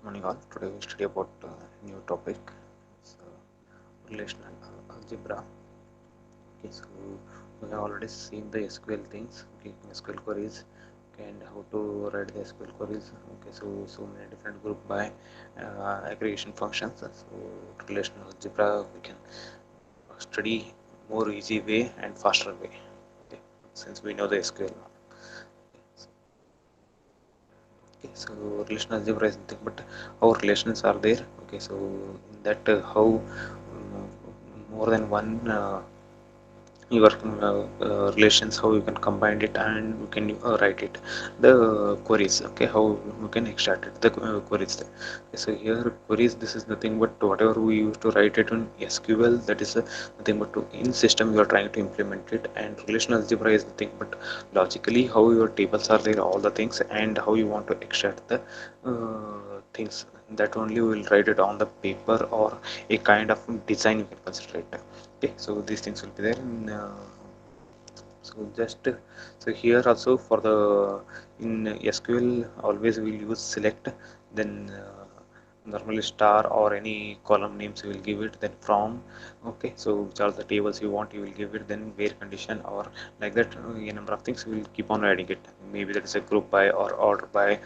Morning all. Today we study about new topic, so relational algebra. Okay, so we have already seen the SQL things, okay, SQL queries, and how to write the SQL queries. Okay, so many different group by aggregation functions. So relational algebra we can study more easy way and faster way. Okay, since we know the SQL. Okay, so relational algebra is nothing but how relations are there. Okay, so in that how more than one your relations, how you can combine it and you can write it the queries. Okay, how you can extract it the queries there. Okay, so here queries, this is nothing but whatever we used to write it on SQL, that is nothing but to in system you are trying to implement it. And relational algebra is nothing but logically how your tables are there, all the things, and how you want to extract the things, that only we will write it on the paper or a kind of design you can consider it. Okay, so these things will be there in so just so here also for the in SQL always we will use select, then normally star or any column names you will give it, then from. Okay, so which are the tables you want, you will give it, then where condition or like that, a number of things we will keep on adding it, maybe that is a group by or order by.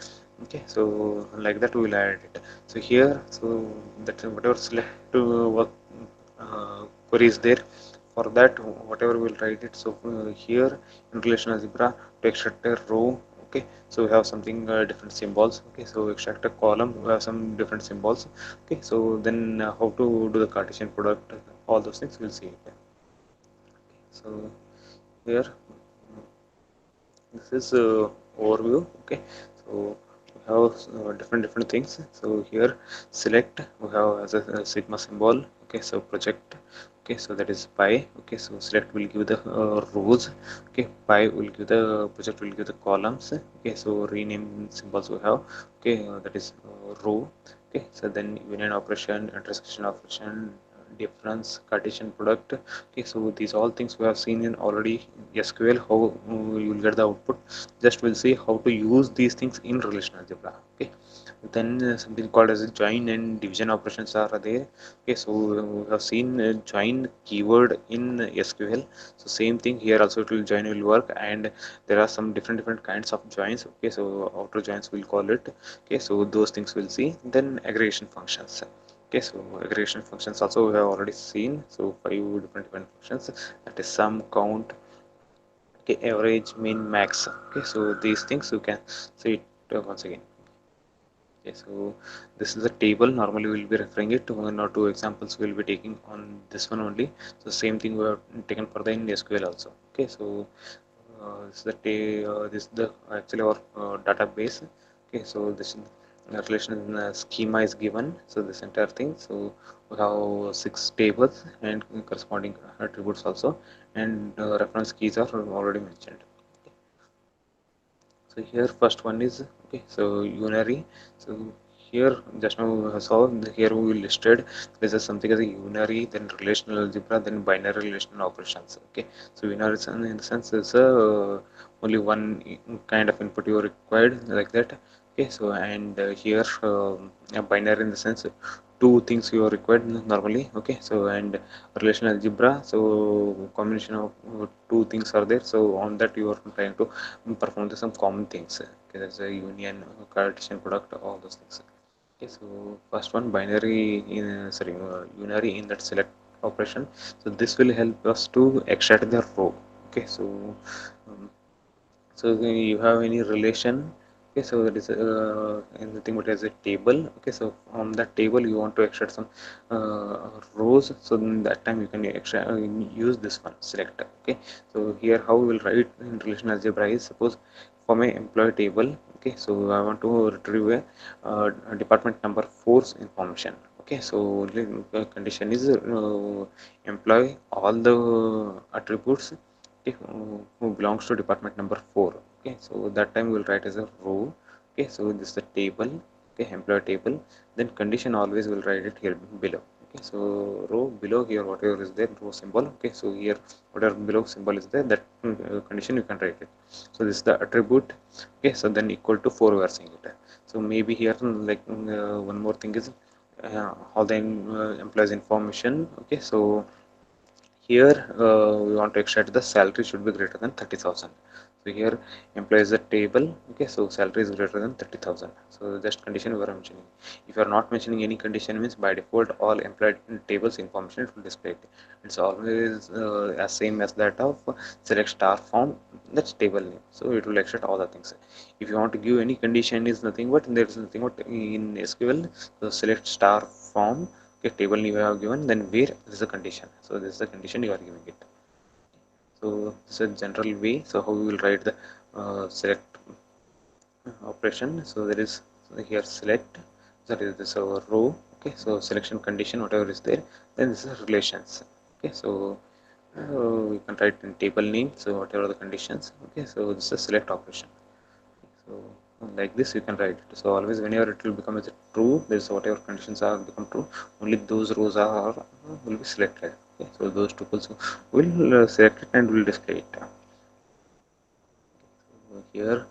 Okay, so like that we will add it. So here, so that whatever select work query is there, for that whatever we'll write it. So here in relational algebra, to extract a row, okay, so we have something different symbols. Okay, so extract a column, we have some different symbols. Okay, so then how to do the Cartesian product, all those things we'll see it. So here this is overview. Okay, so we have different things. So here select we have as a sigma symbol. Okay, so project. Okay, so that is pi. Okay, so select will give the rows. Okay, pi will give the project will give the columns. Okay, so rename symbols we have. Okay, that is row. Okay, so then union operation, intersection operation, difference, Cartesian product. Okay, so these all things we have seen in already SQL, how you will get the output. Just we'll see how to use these things in relational algebra. Okay, then something called as a join and division operations are there. Okay, so we have seen join keyword in SQL. So same thing here also, it will join will work, and there are some different kinds of joins. Okay, so outer joins we'll call it. Okay, so those things we'll see. Then aggregation functions. Okay, so aggregation functions also we have already seen. So five different functions, that is sum, count, okay, average, mean, max. Okay, so these things you can see it once again. Okay, so this is a table. Normally we'll be referring it to one or two examples we'll be taking on this one only. So same thing we have taken for the in SQL also. Okay, so this is this is the actually our database. Okay, so this relation schema is given. So this entire thing. So we have six tables and corresponding attributes also, and reference keys are already mentioned. So here first one is, okay, so unary. So here just now I saw here we listed this is something as a unary, then relational algebra, then binary relational operations. Okay, so unary in the sense is only one kind of input you are required, like that. Okay, so and here binary in the sense two things you are required normally. Okay, so and relational algebra, so combination of two things are there, so on that you are trying to perform some common things. Okay, there's a union, Cartesian product, all those things. Okay, so first one binary in sorry unary in that select operation. So this will help us to extract the row. Okay, so um, so you have any relation. Okay, so that is anything but as a table. Okay, so on that table you want to extract some rows, so in that time you can extract, use this one select. Okay, so here how we will write in relational algebra is, suppose for my employee table. Okay, so I want to retrieve a department number 4's information. Okay, so condition is employee all the attributes, okay, who belongs to department number 4. Okay, so that time we'll write as a row. Okay, so this is the table. Okay, employee table, then condition always will write it here below. Okay, so row below here whatever is there, row symbol. Okay, so here whatever below symbol is there, that condition you can write it. So this is the attribute. Okay, so then equal to 4 we are saying it. So maybe here like one more thing is all the employees information. Okay, so here we want to extract the salary should be greater than 30,000. So here employee is a table. Okay, so salary is greater than 30,000. So just condition we are mentioning. If you are not mentioning any condition, means by default all employed in tables information it will display it. It's always as same as that of select star form, that's table name. So it will extract all the things. If you want to give any condition is nothing but there is nothing but in SQL, so select star form. Okay, table you have given, then where this is a condition. So this is the condition you are giving it. So this is a general way. So how we will write the select operation. So there is here select. That is this our row. Okay, so selection condition whatever is there. Then this is relations. Okay, so we can write in table name. So whatever the conditions. Okay, so this is a select operation. So like this you can write it. So always whenever it will become as a true, this whatever conditions are become true, only those rows are will be selected. Okay, so those tuples will select it and will display it. So here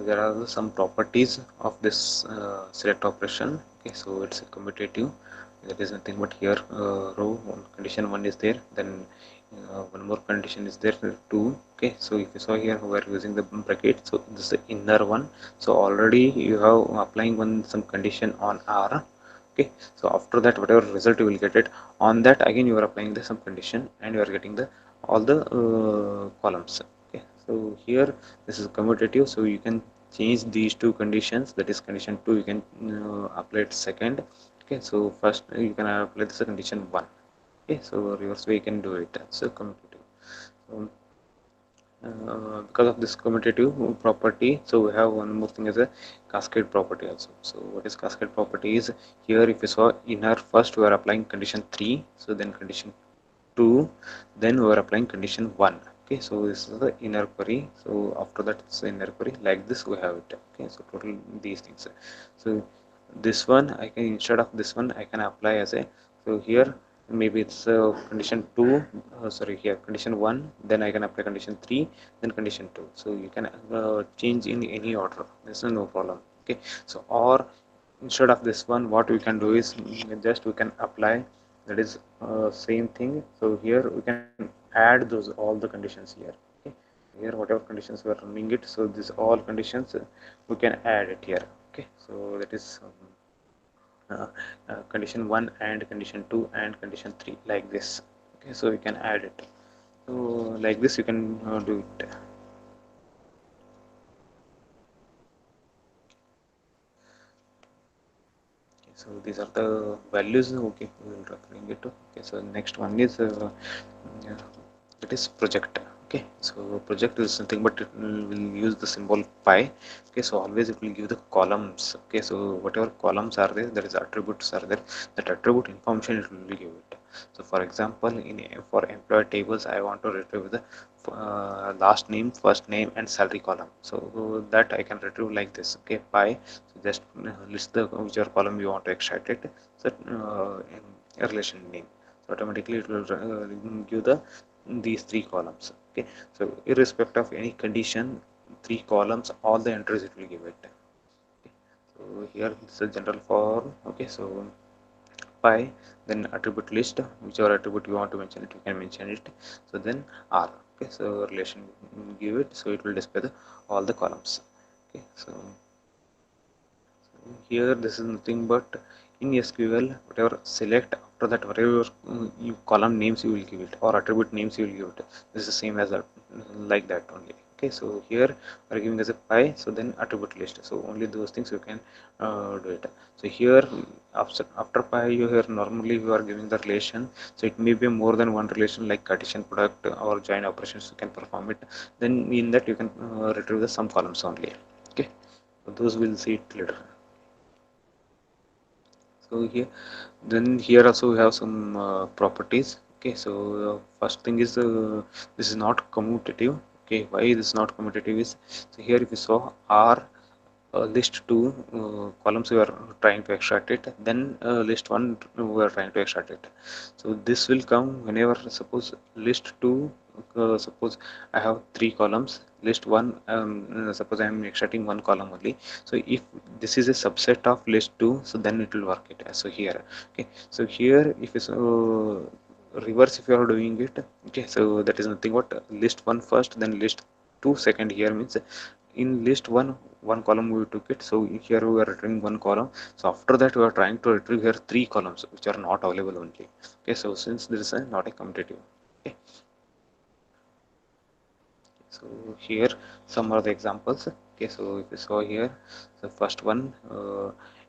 there are some properties of this select operation. Okay, so it's a commutative. There is nothing but here row one, condition 1 is there, then one more condition is there 2. Okay, so if you saw here we are using the bracket, so this is the inner one. So already you have applying one some condition on R. Okay, so after that whatever result you will get it, on that again you are applying the some condition and you are getting the all the columns. Okay, so here this is commutative, so you can change these two conditions, that is condition 2 you can apply it second. Okay, so first you can apply this condition 1. Okay, so reverse way you can do it. So commutative. So because of this commutative property, so we have one more thing as a cascade property also. So what is cascade property is, here if you saw inner, first we are applying condition 3, so then condition 2, then we are applying condition 1. Okay, so this is the inner query. So after that it's the inner query, like this we have it. Okay, so total these things. So this one I can, instead of this one I can apply as a, so here maybe it's condition 2, sorry, here condition 1, then I can apply condition 3, then condition 2. So you can change in any order, this is no problem. Okay, so or instead of this one what we can do is just we can apply, that is same thing. So here we can add those all the conditions here. Okay, here whatever conditions we are running it, so this all conditions we can add it here. Okay, so that is condition 1 and condition 2 and condition 3, like this. Okay, so you can add it. So like this you can do it. Okay, so these are the values. Okay, we will referring it to. Okay, so next one is yeah, that is project. Okay, so project is something but it will use the symbol pi. Okay, so always it will give the columns. Okay, so whatever columns are there, there is attributes are there, that attribute information it will give it. So for example, in for employee tables I want to retrieve the last name, first name and salary column. So that I can retrieve like this. Okay, pi. So just list the whichever column you want to extract it. So a relation name, so automatically it will give the these three columns. Okay, so irrespective of any condition, three columns, all the entries it will give it. Okay, so here this is a general form. Okay, so pi, then attribute list, whichever attribute you want to mention it you can mention it. So then R. Okay, so relation give it, so it will display the all the columns. Okay, so here this is nothing but in SQL whatever select, after that whatever you column names you will give it or attribute names you will give it. This is the same as that, like that only. Okay, so here we are giving as a pi, so then attribute list, so only those things you can do it. So here after pi you here normally you are giving the relation, so it may be more than one relation like Cartesian product or join operations you can perform it, then in that you can retrieve the some columns only. Okay, so those we'll see it later. So here, then here also we have some properties. Okay, so first thing is this is not commutative. Okay, why this is not commutative is, so here if you saw R, list 2 columns we are trying to extract it, then list 1 we are trying to extract it. So this will come whenever, suppose list 2, suppose I have 3 columns, list 1, suppose I am extracting 1 column only. So if this is a subset of list 2, so then it will work it. So here, okay, so here if it's reverse, if you are doing it, okay, so that is nothing but list 1 first, then list 2 second. Here means in list 1, one column we took it, so here we are retrieving 1 column. So after that we are trying to retrieve here 3 columns which are not available only. Okay, so since this is not a commutative. Okay, so here some are the examples. Okay, so if you saw here, the first one,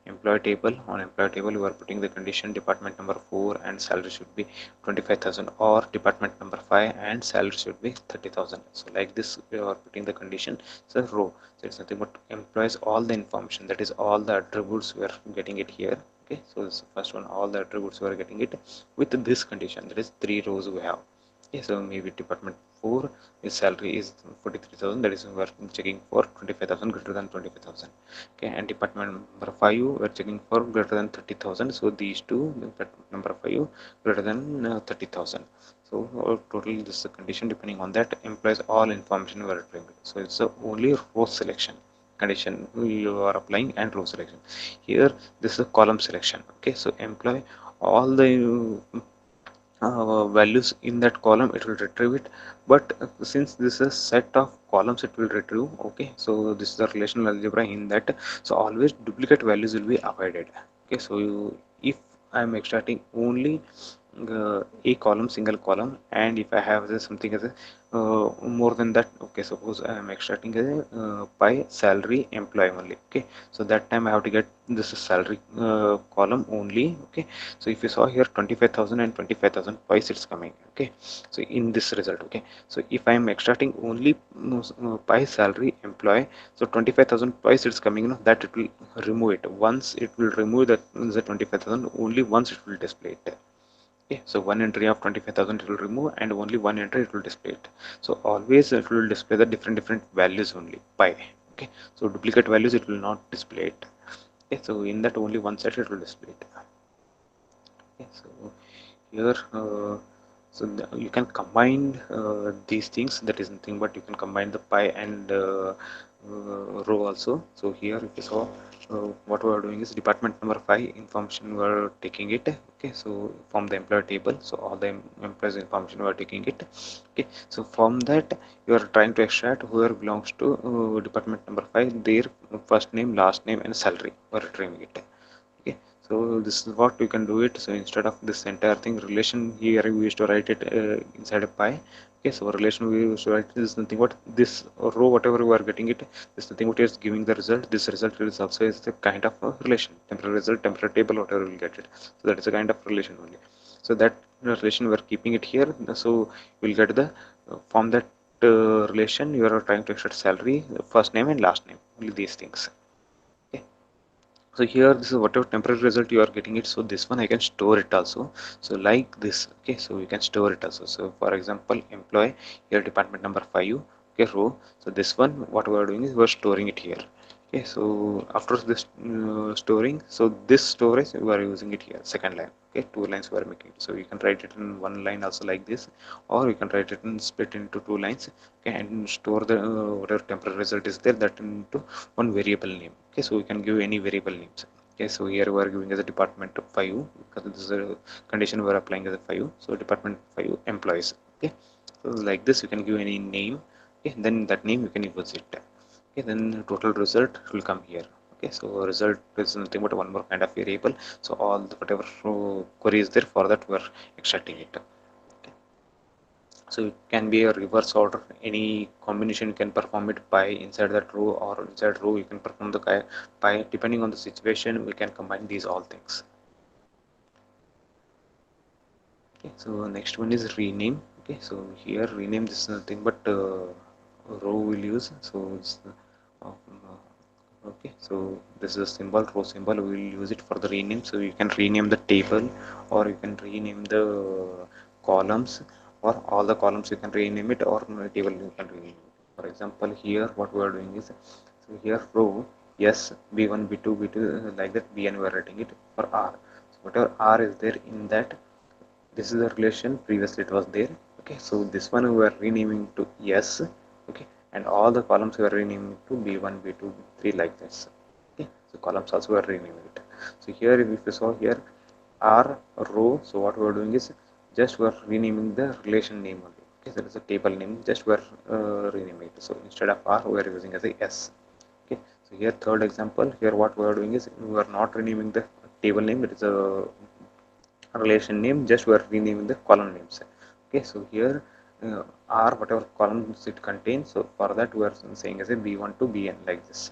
employee table. On employee table we are putting the condition department number 4 and salary should be 25,000, or department number 5 and salary should be 30,000. So like this we are putting the condition. So row, so it's nothing but employs all the information, that is all the attributes we are getting it here. Okay, so this is the first one, all the attributes we are getting it with this condition, that is 3 rows we have. Okay, so maybe department 4, his salary is 43,000, that is we are checking for 25,000 greater than 25,000. Okay, and department number 5 we are checking for greater than 30,000. So these two, number 5 greater than 30,000. So total this is the condition, depending on that implies all information we are retrieving. So it's only row selection condition you are applying and row selection. Here this is a column selection. Okay, so employ all the values in that column, it will retrieve it. But since this is a set of columns it will retrieve. Okay, so this is a relational algebra in that, so always duplicate values will be avoided. Okay, so if I am extracting only a column, single column, and if I have something as a more than that, okay, suppose I am extracting a by salary employee only. Okay, so that time I have to get this salary column only. Okay, so if you saw here 25,000 and 25,000 twice it's coming. Okay, so in this result. Okay, so if I am extracting only by salary employee, so 25,000 twice it's coming, that it will remove it. Once it will remove that the 25,000, only once it will display it. Okay, so one entry of 25,000 it will remove, and only one entry it will display it. So always it will display the different values only by. Okay, so duplicate values it will not display it. Okay, so in that only one set it will display it. Okay, so here you can combine these things, that is nothing but you can combine the pi and row also. So here if you saw, what we are doing is department number 5 information we are taking it. Okay, so from the employee table, so all the employees information we are taking it. Okay, so from that you are trying to extract whoever belongs to department number 5, their first name, last name and salary, we are retrieving it. Okay, so this is what we can do it. So instead of this entire thing relation, here we used to write it inside a pi. Okay, so relation we used to write is nothing but this row, whatever we are getting it, this nothing but is giving the result. This result is also is the kind of a relation, temporary result, temporary table, whatever we will get it. So that is a kind of relation only. So that relation we are keeping it here. So we'll get the from that relation you are trying to extract salary, first name and last name, only these things. Okay, so here this is whatever temporary result you are getting it. So this one I can store it also, so like this. Okay, so you can store it also. So for example, employee, here department number 5, okay, row. So this one what we are doing is we are storing it here. Okay, so after this storing, so this storage we are using it here, second line. Okay, two lines we are making it. So you can write it in one line also like this, or you can write it in split into two lines. Okay, and store the whatever temporary result is there, that into one variable name. Okay, so we can give any variable names. Okay, so here we are giving as a department 5, because this is a condition we are applying as a 5. So department 5 employees. Okay, so like this you can give any name. Okay, then that name you can use it. Okay, then total result will come here. Okay, so result is nothing but one more kind of variable. So all the whatever query is there, for that we are extracting it. So it can be a reverse order, any combination you can perform it by inside that row, or inside row you can perform the by, depending on the situation we can combine these all things. Okay, so next one is rename. Okay, so here rename, this is nothing but row will use. So it's okay, so this is a symbol, row symbol, we will use it for the rename. So you can rename the table, or you can rename the columns, or all the columns you can rename it, or table you can rename it. For example, here what we are doing is, so here row, S, B1, B2, B2, like that, Bn we are writing it for R. So whatever R is there in that, this is the relation previously it was there. Okay, so this one we are renaming to S. Okay, and all the columns we are renaming to B1, B2, B3, like this. Okay, so columns also we are renaming it. So here if you saw here R row, so what we are doing is just we are renaming the relation name only. Okay, there is a table name, just we are renaming it. So instead of R we are using as a S. Okay, so here third example, here what we are doing is we are not renaming the table name, it is a relation name, just we are renaming the column names. Okay, so here R whatever columns it contains, so for that we are saying as a B1 to Bn, like this.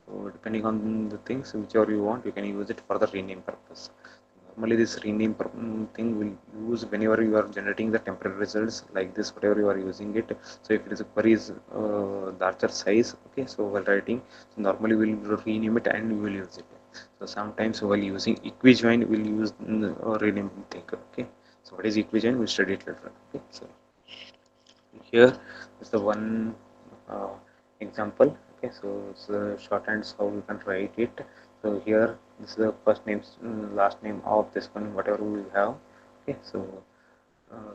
So depending on the things whichever you want, you can use it for the rename purpose. Normally this rename thing will use whenever you are generating the temporary results, like this, whatever you are using it. So if it is a query is larger size, okay, so while writing, so normally we'll rename it and we will use it. So sometimes while using equijoin we'll use rename thing. Okay, so what is equijoin, we'll study it later. Okay, so here is the one uh, example. Okay, so it's the shorthands how you can write it. So here this is the first name, last name of this one, whatever we have. Okay, so uh,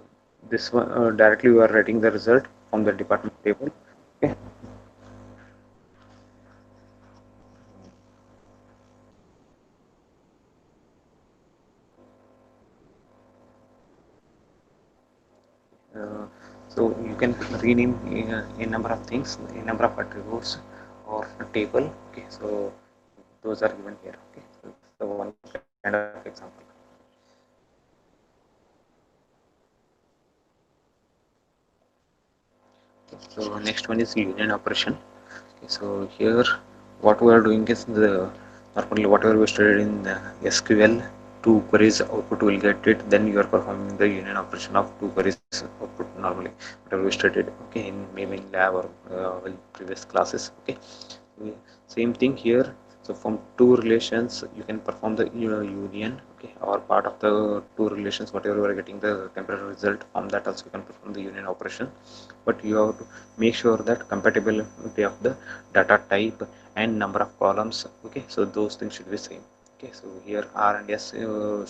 this one directly we are writing the result from the department table. Okay, uh, so you can rename a number of things, a number of attributes or a table. Okay, so those are given here. Okay, so it's the one kind of example. So next one is union operation. Okay, so here what we are doing is the normally whatever we studied in SQL, two queries output will get it, then you are performing the union operation of two queries output normally, whatever we studied, okay, in maybe in lab or previous classes. Okay, same thing here. So from two relations you can perform the union. Okay, or part of the two relations whatever you are getting the temporary result, from that also you can perform the union operation. But you have to make sure that compatibility of the data type and number of columns. Okay, so those things should be same. Okay, so here R and S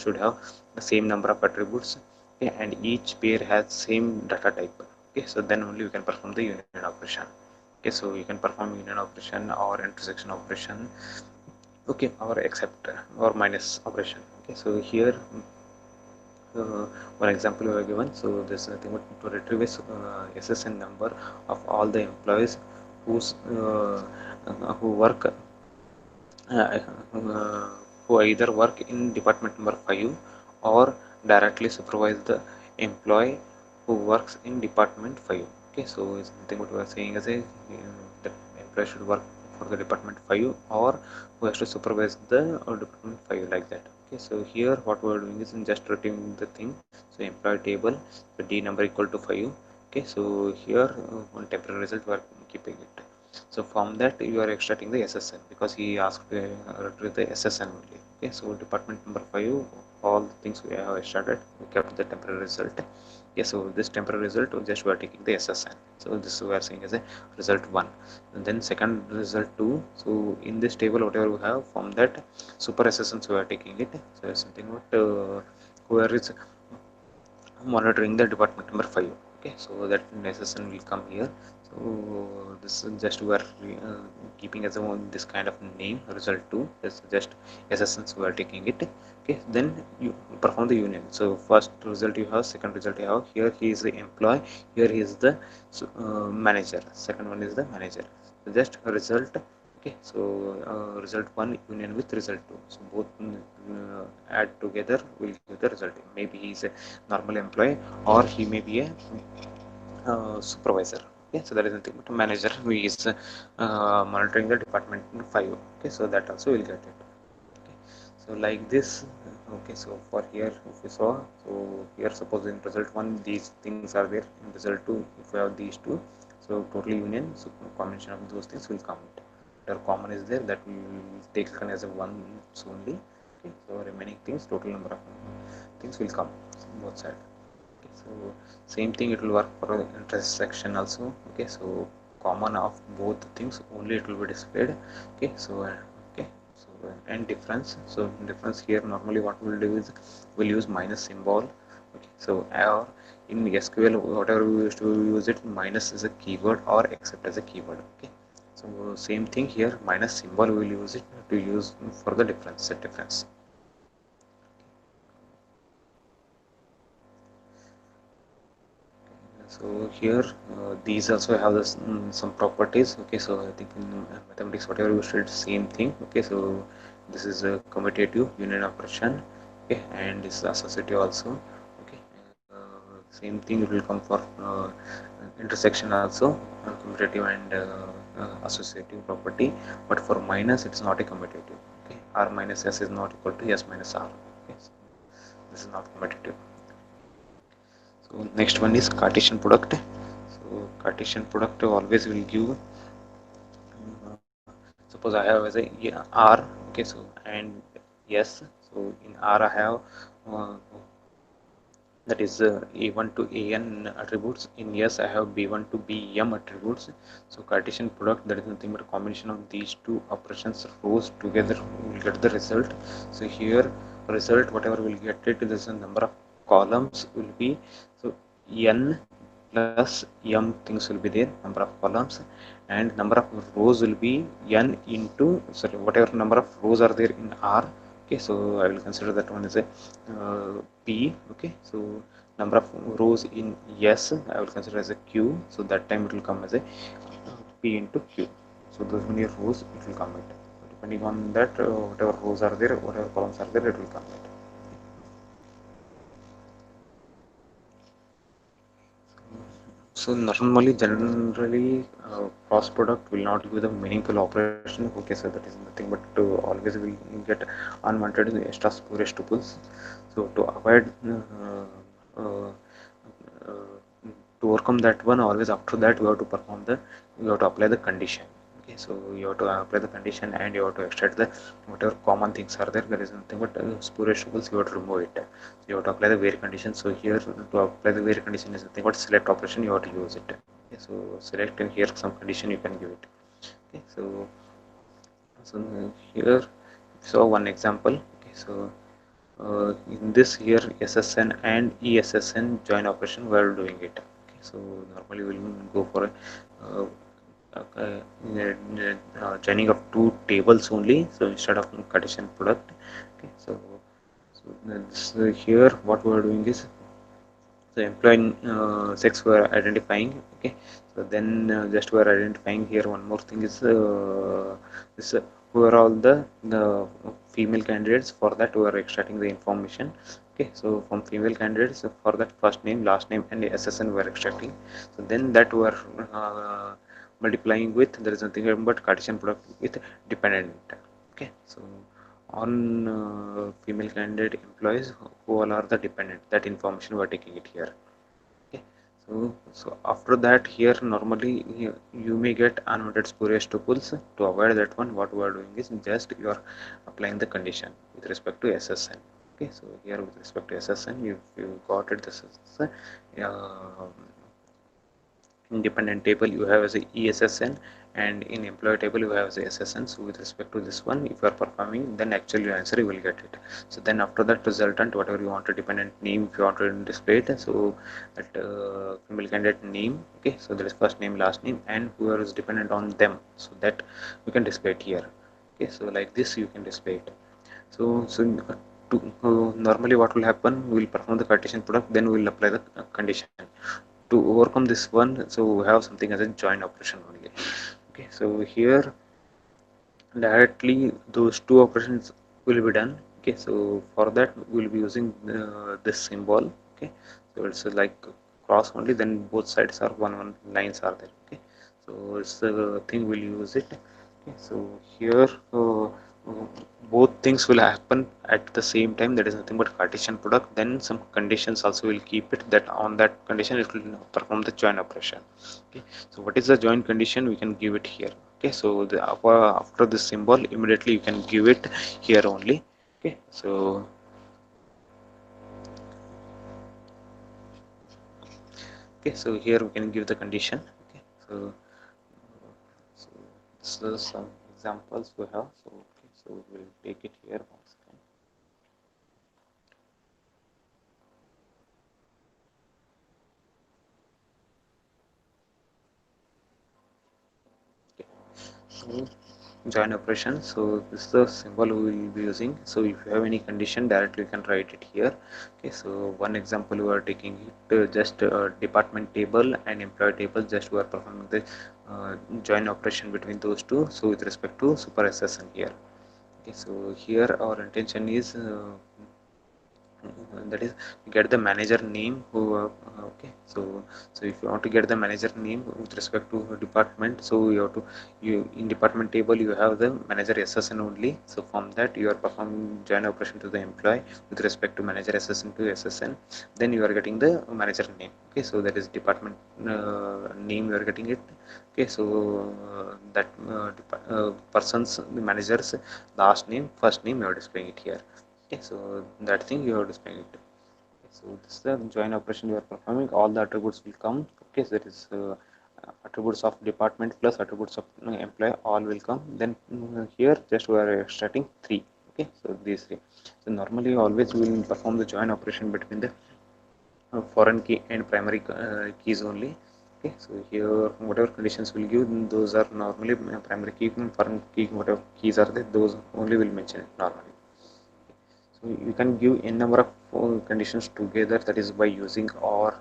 should have the same number of attributes. Okay, and each pair has same data type. Okay, so then only you can perform the union operation. Okay, so you can perform union operation or intersection operation. Okay, or except or minus operation. Okay, so here one example we are given. So this is nothing but to retrieve SSN number of all the employees who's who work who either work in department number 5 or directly supervise the employee who works in department 5. Okay, so it's nothing what we are saying as a the employee should work for the department 5 or who has to supervise the department 5, like that. Okay, so here what we are doing is just retrieving the thing. So employee table, the D number equal to 5. Okay, so here one temporary result we are keeping it. So from that you are extracting the SSN because he asked retrieve the SSN only. Okay, so department number 5, all the things we have extracted, we kept the temporary result. Yes, so this temporary result just we are taking the SSN. So this we are saying as a result 1. And then second result 2. So in this table whatever we have, from that super SSNs we are taking it. So something what where is monitoring the department number 5. Okay, so that SSN will come here. So this is just we are keeping as a one this kind of name, result 2 is just SSNs we are taking it. Okay, then you perform the union. So first result you have, second result you have. Here he is the employee, here he is the manager, second one is the manager. So just a result. Okay, so result 1 union with result 2, so both add together will give the result. Maybe he is a normal employee or he may be a supervisor. Okay, so that is nothing but a manager who is monitoring the department 5. Okay, so that also will get it. Okay, so like this. Okay, so for here if you saw, so here suppose in result 1 these things are there, in result 2 if we have these two, so total union, so combination of those things will come. Whatever common is there, that we will take as a one only. Okay, so remaining things, total number of things will come both sides. Okay, so same thing it will work for intersection also. Okay, so common of both things, only it will be displayed. Okay, so okay, so and difference. So difference here, normally what we'll do is we'll use minus symbol. Okay, so or in SQL, whatever we used to use it, minus is a keyword or except as a keyword. Okay, so same thing here, minus symbol we will use it to use for the difference, set difference. So here these also have this, some properties. Okay, so I think in mathematics whatever you said, same thing. Okay, so this is a commutative union operation. Okay, and this is associative also. Okay, same thing it will come for intersection also, commutative and associative property, but for minus it's not a commutative. Okay, r minus s is not equal to s minus r. Okay, so this is not commutative. So next one is Cartesian product. So Cartesian product always will give, suppose I have as a R, okay, so and yes, so in R I have uh, that is A1 to AN attributes. In yes, I have B1 to BM attributes. So Cartesian product, that is nothing but a combination of these two operations rows together will get the result. So here result whatever will get it, this number of columns will be, so n plus m things will be there, number of columns, and number of rows will be n into, sorry, whatever number of rows are there in R. Okay, so I will consider that one as a P. Okay, so number of rows in S I will consider as a Q, so that time it will come as a P into Q. So those many rows it will come at, depending on that whatever rows are there, whatever columns are there, it will come at. So normally, generally, cross product will not give the meaningful operation. Okay, so that is nothing but to always will get unwanted extra spurious tuples. So to avoid to overcome that one, always after that you have to apply the condition. Okay, so you have to apply the condition and you have to extract the whatever common things are there. There is nothing but spurious tuples. You have to remove it. You have to apply the where condition. So here to apply the where condition is nothing but select operation. You have to use it. Okay, so select, and here some condition you can give it. Okay, so here so one example. Okay, so in this here SSN and ESSN join operation we are doing it. Okay, so normally we'll go for a joining of two tables only, so instead of Cartesian product. Okay, so this, here what we are doing is, so employee sex we are identifying. Okay, so then just we are identifying here one more thing is this who are all the female candidates. For that we are extracting the information. Okay, so from female candidates, for that first name, last name, and SSN we are extracting. So then that we are multiplying with, there is nothing but Cartesian product with dependent. Okay, so on female candidate employees, who all are the dependent, that information we are taking it here. Okay, so after that here normally you may get unwanted spurious tuples. To avoid that one, what we are doing is just you are applying the condition with respect to SSN. Okay, so here with respect to SSN, you got it, this is independent table you have as a ESSN, and in employee table you have as a SSN. So with respect to this one, if you are performing, then actually your answer you will get it. So then after that resultant, whatever you want to dependent name, if you want to display it, so that female candidate name. Okay, so there is first name, last name, and whoever is dependent on them, so that you can display it here. Okay, so like this you can display it. So to, normally what will happen, we will perform the Cartesian product, then we will apply the condition. To overcome this one, so we have something as a join operation only. Okay, so here directly those two operations will be done. Okay, so for that we will be using this symbol. Okay, so it's like cross only, then both sides are one lines are there. Okay, so it's the thing we'll use it. Okay, so here both things will happen at the same time, that is nothing but Cartesian product. Then some conditions also will keep it, that on that condition it will perform the join operation. Okay, so what is the join condition, we can give it here. Okay, so the after this symbol immediately you can give it here only. Okay, so here we can give the condition. Okay, so some examples we have. So okay, so we'll take it here once again. Okay. So join operation. So this is the symbol we will be using. So if you have any condition, directly you can write it here. Okay, so one example we are taking it just department table and employee table, just we are performing the join operation between those two. So with respect to super SSN here. Okay, so here our intention is that is get the manager name who okay, so if you want to get the manager name with respect to department, so you have to, you in department table you have the manager SSN only. So from that you are performing join operation to the employee with respect to manager SSN to SSN, then you are getting the manager name. Okay, so that is department name you are getting it. Okay, so that person's, the manager's last name, first name, you are displaying it here. Okay, so that thing you have displaying it. Okay, so this is the join operation you are performing. All the attributes will come. Okay, so that is attributes of department plus attributes of employee, all will come. Then here just we are extracting three. Okay, so these three. So normally always we will perform the join operation between the foreign key and primary keys only. Okay, so here whatever conditions will give, those are normally primary key, foreign key, whatever keys are there, those only will mention it normally. So you can give n number of conditions together, that is by using or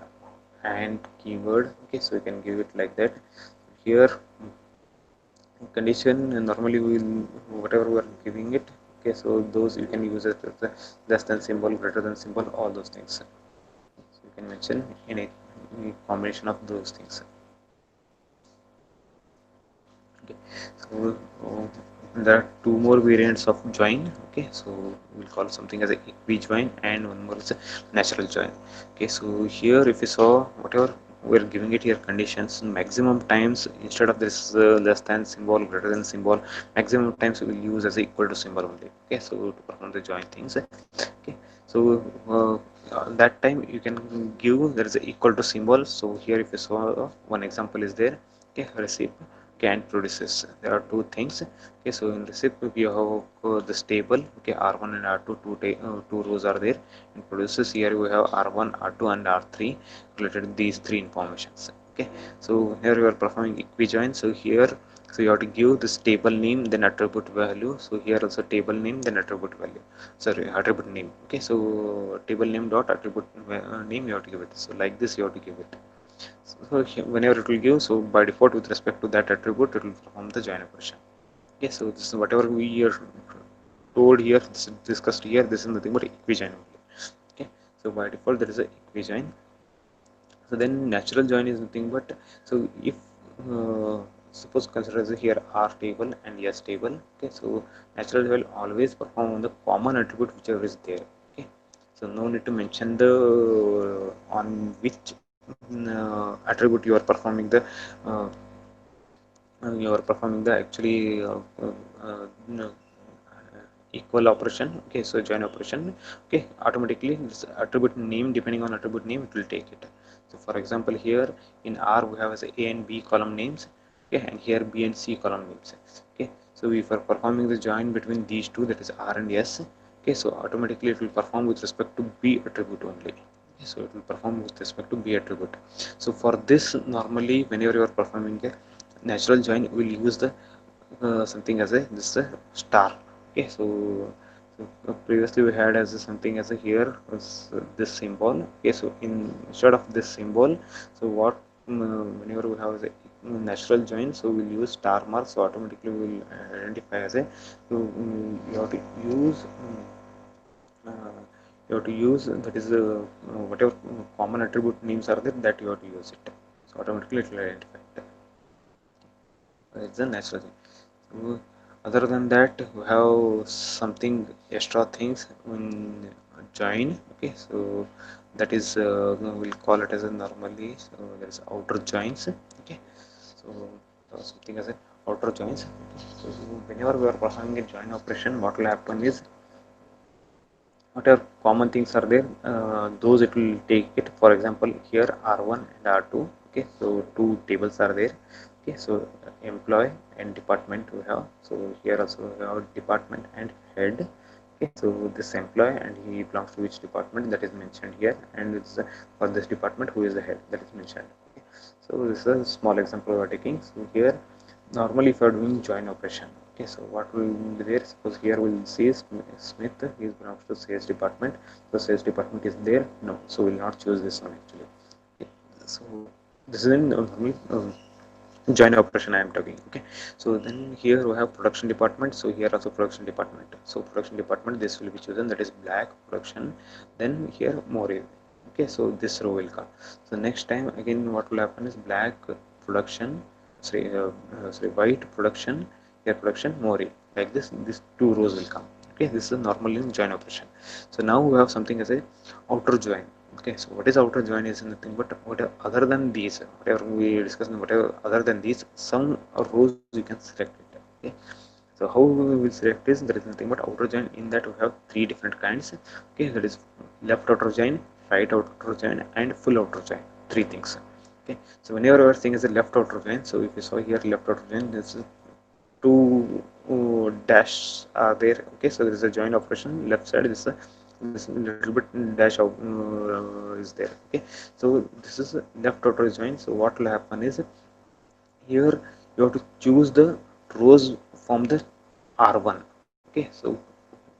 and keyword. Okay, so you can give it like that. Here condition normally we will, whatever we are giving it. Okay, so those you can use it as the less than symbol, greater than symbol, all those things. So you can mention any combination of those things. Okay, so there are two more variants of join. Okay, so we'll call something as a equi join and one more is a natural join. Okay, so here if you saw whatever we're giving it here conditions, maximum times instead of this less than symbol, greater than symbol, maximum times we will use as a equal to symbol only. Okay, so to perform the join things. Okay, so that time you can give there is a equal to symbol. So here if you saw one example is there. Okay, receive can produces, there are two things. Okay, so in receipt we have this table. Okay, r1 and r2, two rows are there. In produces here we have r1, r2 and r3 related to these three informations. Okay, so here we are performing equijoin. So here, so you have to give this table name then attribute value. So here also table name then attribute value, sorry, attribute name. Okay, so table name dot attribute name you have to give it. So like this you have to give it. So whenever it will give, so by default with respect to that attribute it will perform the join operation. Okay, so this is whatever we are told here, this is discussed here, this is nothing but equijoin only. Okay, so by default there is a equijoin. So then natural join is nothing but, so if suppose consider here R table and S table. Okay, so natural will always perform on the common attribute whichever is there. Okay, so no need to mention the on which attribute you are performing the uh, actually no, equal operation. Okay, so join operation. Okay, automatically this attribute name, depending on attribute name it will take it. So for example here in R we have as a and B column names. Okay, and here B and C column names. Okay, so if we are performing the join between these two, that is R and S. Okay, so automatically it will perform with respect to B attribute only. Okay, so it will perform with respect to B attribute. So for this normally whenever you are performing a natural join, we will use the something as a this star. Okay, so, previously we had as something as a here was this symbol. Okay, so instead of this symbol, so what whenever we have a natural join, so we'll use star mark. So automatically we will identify as a, so you have to use you have to use that is whatever common attribute names are there, that you have to use it. So automatically it will identify it. It's a natural thing. So other than that, we have something extra things in join. Okay, so that is we'll call it as a normally. So there is outer joins. Okay, so something as a outer joins. So whenever we are performing a join operation, what will happen is whatever common things are there, those it will take it. For example, here R1 and R2. Okay, so two tables are there. Okay, so employee and department we have. So here also we have department and head. Okay, so this employee and he belongs to which department, that is mentioned here, and it's for this department who is the head, that is mentioned. Okay, so this is a small example we are taking. So here normally if you are doing join operation, okay, so what will be there, suppose here we'll see Smith, he belongs to sales department, so sales department is there, no, so we'll not choose this one actually. Okay, so this is in normally join operation I am talking. Okay, so then here we have production department, so here also production department, so production department this will be chosen, that is black production, then here Mori. Okay, so this row will come. So next time again what will happen is black production, sorry, white production, here production Mori, like this these two rows will come. Okay, this is normal in join operation. So now we have something as a outer join. Okay, so what is outer join is nothing but whatever other than these, whatever we discussed, whatever other than these, some rows you can select it. Okay, so how we will select is, there is nothing but outer join. In that we have three different kinds. Okay, that is left outer join, right outer join, and full outer join. Three things. Okay, so whenever our thing is a left outer join, so if you saw here left outer join, this is two dash are there. Okay, so there is a join operation left side, this little bit dash out is there. Okay, so this is left outer join. So what will happen is, here you have to choose the rows from the R1. Okay, so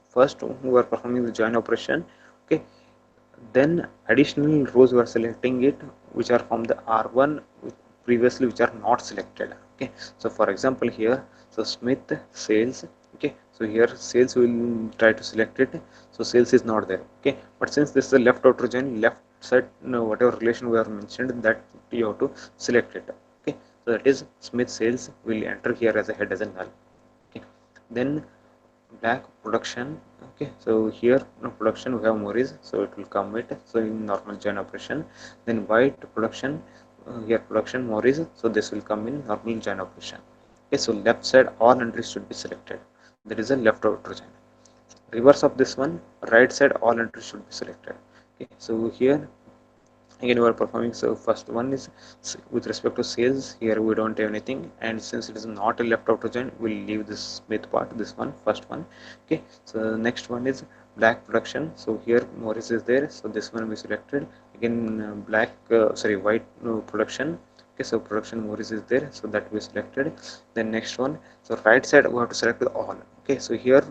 first we are performing the join operation. Okay, then additional rows we are selecting it which are from the R1 previously which are not selected. Okay, so for example here, so Smith sales. Okay, so here sales will try to select it, so sales is not there. Okay, but since this is a left outer join, left side, no, whatever relation we are mentioned, that you have to select it. Okay, so that is Smith sales will enter here as a head as a null. Okay, then black production. Okay, so here no production we have Morris, so it will come with, so in normal join operation. Then white production, here production Morris, so this will come in normal join operation. Okay, so left side all entries should be selected, there is a left outer join. Reverse of this one, right side all entries should be selected. Okay, so here again we are performing. So first one is with respect to sales, here we don't have anything, and since it is not a left outer join, we'll leave this Smith part, this one first one. Okay, so next one is black production, so here Morris is there, so this one we selected. Again black sorry, white production. Okay, so production Morris is there, so that we selected. Then next one, so right side we have to select all. Okay, so here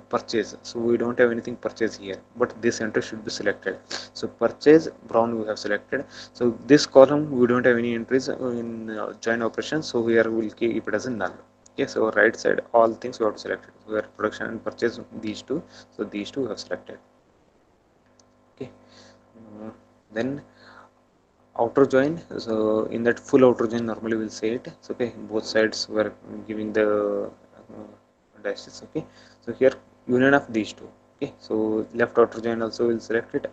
purchase, so we don't have anything purchase here, but this entry should be selected. So purchase brown we have selected. So this column we don't have any entries in join operation, so here we'll keep it as a null. Okay, so right side all things we have to select it. Where production and purchase, these two, so these two we have selected. Okay, then outer join, so in that full outer join normally we'll say it. So okay, both sides were giving the dashes. Okay, so here union of these two. Okay, so left outer join also will select it,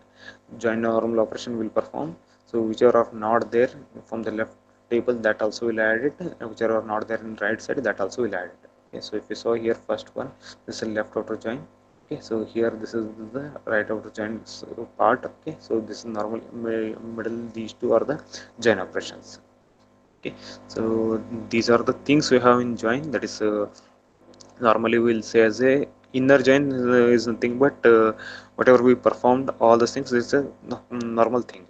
join normal operation will perform. So whichever are not there from the left table, that also will add it, and whichever are not there in right side, that also will add it. Okay, so if you saw here first one, this is left outer join. Okay, so here this is the right outer join part. Okay, so this is normal middle, these two are the join operations. Okay, so these are the things we have in join, that is normally we'll say as a inner join is nothing but whatever we performed all the things is a normal thing,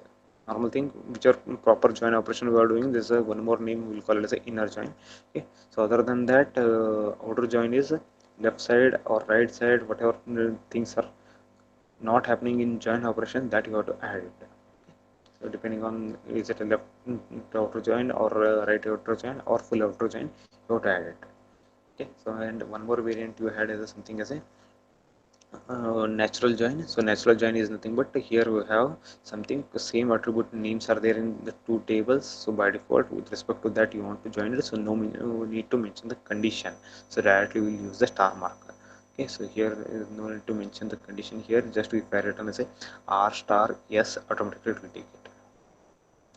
which are proper join operation we are doing. This is one more name, we'll call it as a inner join. Okay, so other than that outer join is left side or right side, whatever things are not happening in join operation, that you have to add it. So depending on is it a left outer join or right outer join or full outer join, you have to add it. Okay, so and one more variant you had is something as a natural join. So natural join is nothing but here we have something, the same attribute names are there in the two tables, so by default with respect to that you want to join it, so no need to mention the condition, so directly we'll use the star marker. Okay, so here is no need to mention the condition here, just if I written as a r star yes, automatically it will take it.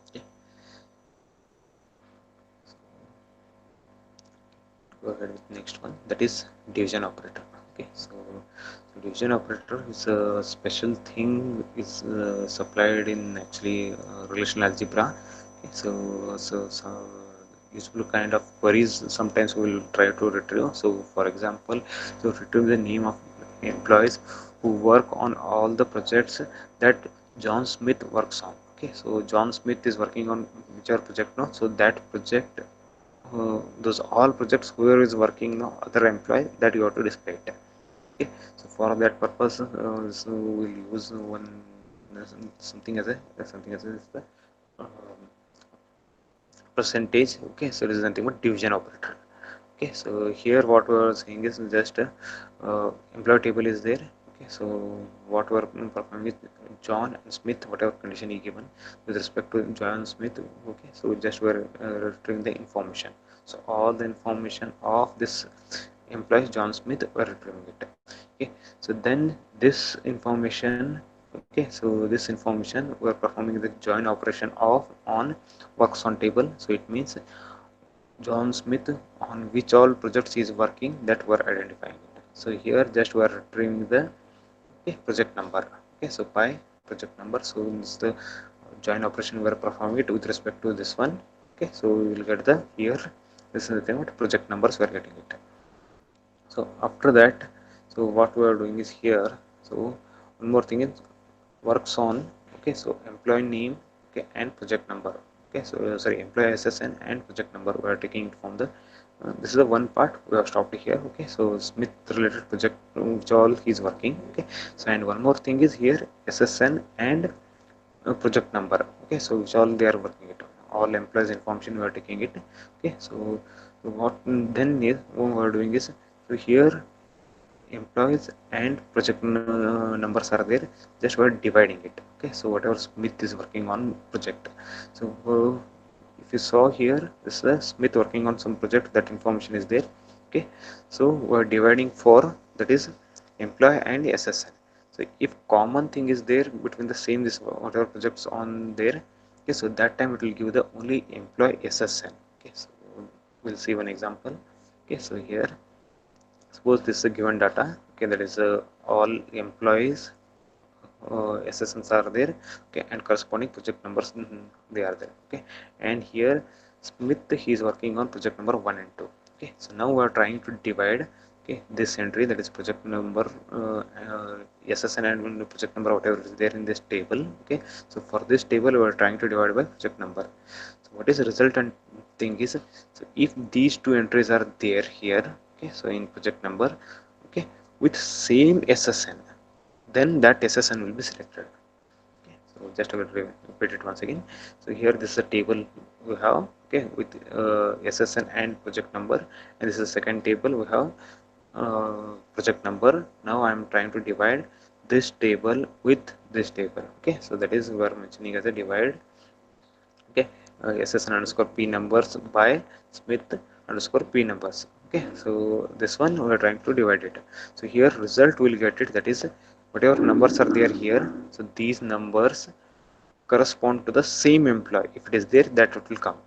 Okay, go ahead with next one, that is division operator. Okay, so division operator is a special thing, is supplied in actually relational algebra. Okay, so useful kind of queries sometimes we will try to retrieve. So for example, to retrieve the name of employees who work on all the projects that John Smith works on. Okay, so John Smith is working on whichever project now, so that project, those all projects whoever is working now, other employee, that you have to display it. Okay, so for that purpose, so we'll use one something as a um, percentage. Okay, so this is nothing but division operator. Okay, so here what we are saying is just employee table is there. Okay, so what we are performing is John and Smith, whatever condition he given with respect to John Smith. Okay, so just we are retrieving the information. So all the information of this employee John Smith, we are retrieving it. Okay, so then this information, okay, so this information we are performing the join operation of on works on table. So it means John Smith on which all projects he is working, that we are identifying it. So here just we are retrieving the, okay, project number. Okay, so by project number, so it's the join operation we are performing it with respect to this one. Okay, so we will get the here, this is the thing what project numbers we are getting it. So after that, so what we are doing is here, so one more thing is works on, okay, so employee name, okay, and project number. Okay, so sorry, employee SSN and project number we are taking it from the this is the one part we have stopped here. Okay, so Smith related project which all he is working. Okay, so and one more thing is here SSN and project number. Okay, so which all they are working it, all employees information we are taking it. Okay, so what then is what we are doing is, so here employees and project numbers are there, just we're dividing it. Okay, so whatever Smith is working on project, so if you saw here, this is Smith working on some project, that information is there. Okay, so we're dividing for, that is employee and SSN. So if common thing is there between the same this whatever projects on there, okay, so that time it will give the only employee SSN. Okay, so we'll see one example. Okay, so here suppose this is a given data. Okay, that is all employees SSNs are there. Okay, and corresponding project numbers, they are there. Okay, and here Smith, he is working on project number 1 and 2. Okay, so now we are trying to divide, okay, this entry, that is project number SSN and project number whatever is there in this table. Okay, so for this table we are trying to divide by project number. So what is the resultant thing is, so if these two entries are there here, okay, so in project number, okay, with same SSN, then that SSN will be selected. Okay, so just I will repeat it once again. So here this is a table we have, okay, with SSN and project number, and this is the second table we have project number. Now I am trying to divide this table with this table. Okay, so that is we are mentioning as a divide. Okay, SSN underscore P numbers by Smith underscore P numbers. Okay, so this one we are trying to divide it. So here result will get it, that is whatever numbers are there here, so these numbers correspond to the same employee. If it is there, that it will come.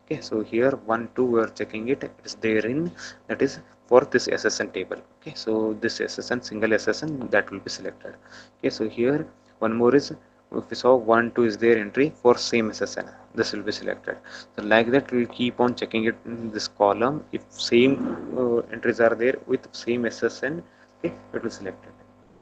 Okay, so here 1 2 we are checking it, it is there in, that is for this SSN table. Okay, so this SSN, single SSN, that will be selected. Okay, so here one more is, if we saw 1 2 is there entry for same SSN, this will be selected. So like that we will keep on checking it in this column. If same entries are there with same SSN, okay, it will select it.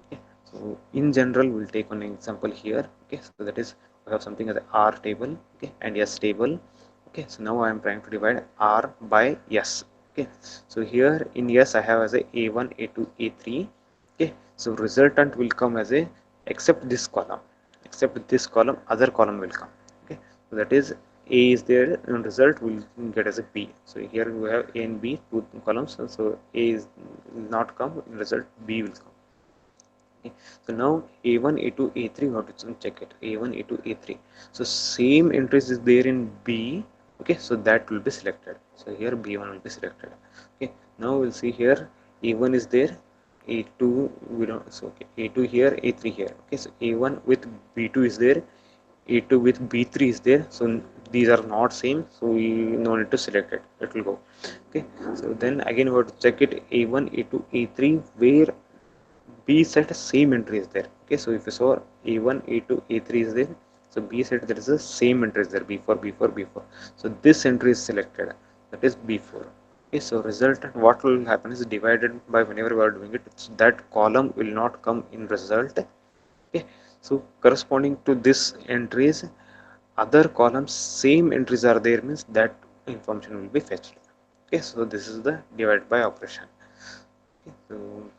Okay, so in general we'll take one example here. Okay, so that is we have something as R table, okay, and S table. Okay, so now I am trying to divide R by S. Okay, so here in S I have as a A1 A2 A3. Okay, so resultant will come as a, except this column, other column will come. Okay, so that is A is there and result will get as a B. So here we have A and B, two columns, so A is will not come, in result B will come. Okay, so now A1 A2 A3 we have to check it, A1 A2 A3. So same entries is there in B. Okay, so that will be selected. So here B1 will be selected. Okay, now we'll see here A1 is there, A2 we don't, so okay, A2 here, A3 here. Okay, so A1 with B2 is there, A2 with B3 is there, so these are not same, so we no need to select it, it will go. Okay, so then again we have to check it A1 A2 A3 where B set same entry is there. Okay, so if you saw A1 A2 A3 is there, so B set there is the same entry is there, B4 B4 B4. So this entry is selected. that is before. Okay, so resultant, what will happen is divided by whenever we are doing it, that column will not come in result. Okay, so corresponding to this entries, other columns same entries are there, means that information will be fetched. Okay, so this is the divide by operation. Okay, so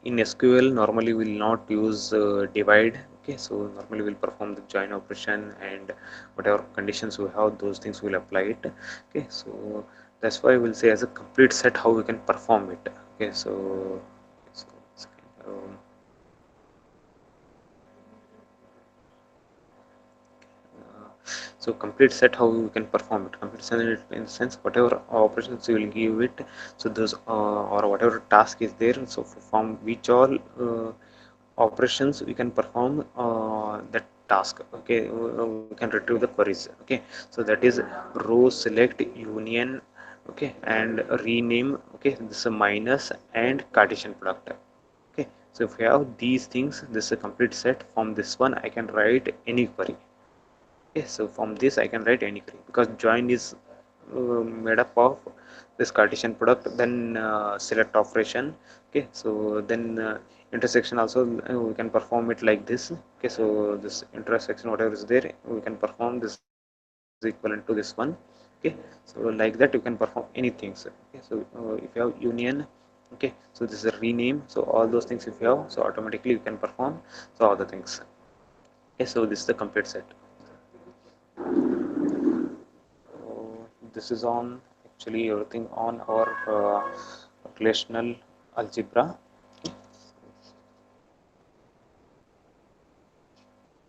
in SQL normally we will not use divide. Okay, so normally we'll perform the join operation, and whatever conditions we have, those things will apply it. Okay, so that's why we'll say as a complete set how we can perform it. Okay, so um, uh, so complete set how we can perform it. Complete set in the sense whatever operations you will give it, so those or whatever task is there, so from which all operations we can perform that task. Okay, we can retrieve the queries. Okay, so that is row select union, okay, and rename. Okay, this is a minus and Cartesian product. Okay, so if we have these things, this is a complete set. From this one I can write any query. Okay, so from this I can write any query, because join is made up of this Cartesian product, then select operation. Okay, so then intersection also we can perform it like this. Okay, so this intersection whatever is there, we can perform this equivalent to this one. Okay, so like that you can perform anything. Okay, so if you have union, okay, so this is a rename, so all those things if you have, so automatically you can perform so all the things. Okay, so this is the complete set. So this is on actually everything on our relational algebra.